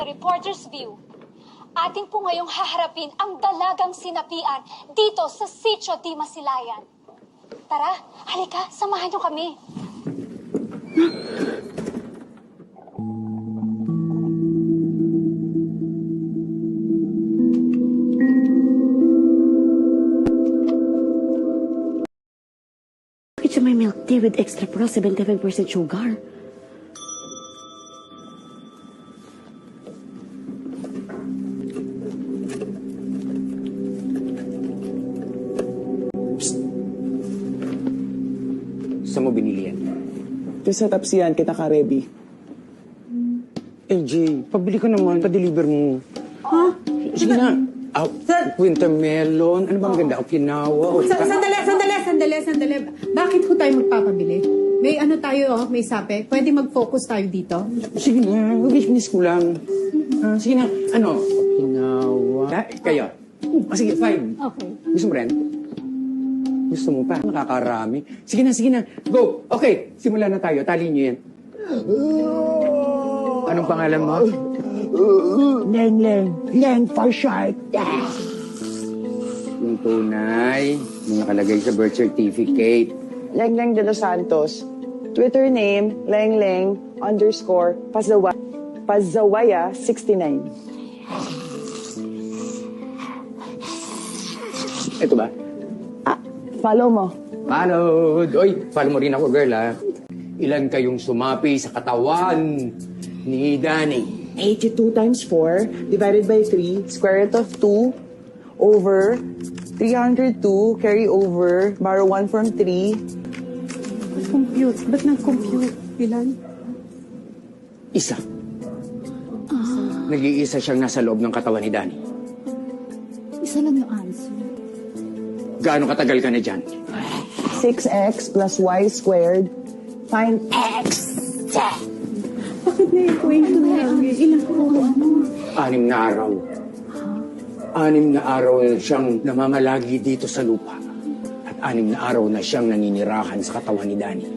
Reporter's View. Atin po ngayong haharapin ang dalagang sinapian dito sa Sitio Di Masilayan. Tara, halika, samahan niyo kami. It's my milk tea with extra pro 75% sugar. Saan mo binili yan? Sa tapsiyan, kita ka, Rebi. LJ, pabili ko naman, pa-deliver mo. Huh? Sige na. Winter melon. Ano bang ganda? Okinawa. Sandali. Bakit ho tayo magpapabili? May ano tayo, may sape. Pwede mag-focus tayo dito? Sige na, mag-business ko lang. Sige na, ano? Okinawa. Kayo? Sige, fine. Okay. Gusto mo rin? Gusto mo pa? Nakakarami. Sige na. Go! Okay, simulan na tayo. Tali niyo yan. Anong pangalan mo? Leng for short. Yung tunay, yung nakalagay sa birth certificate. Leng de los Santos. Twitter name, Pazawaya 69. Ito ba? Follow mo. Follow! Oy, follow mo rin ako, girl, ha? Ilan kayong sumapi sa katawan ni Danny? 82 times 4 divided by 3, square root of 2 over 302, carry over, borrow 1 from 3. Compute. Ba't nag-compute? Ilan? Isa. Nag-iisa siyang nasa loob ng katawan ni Danny. Isa lang yung answer. Gaano katagal ka na dyan? 6x plus y squared. Find x. Bakit na yung kwento na yan? Ilan po ano? 6 na araw. 6 na araw na siyang namamalagi dito sa lupa. At 6 na araw na siyang naninirahan sa katawan ni Danny.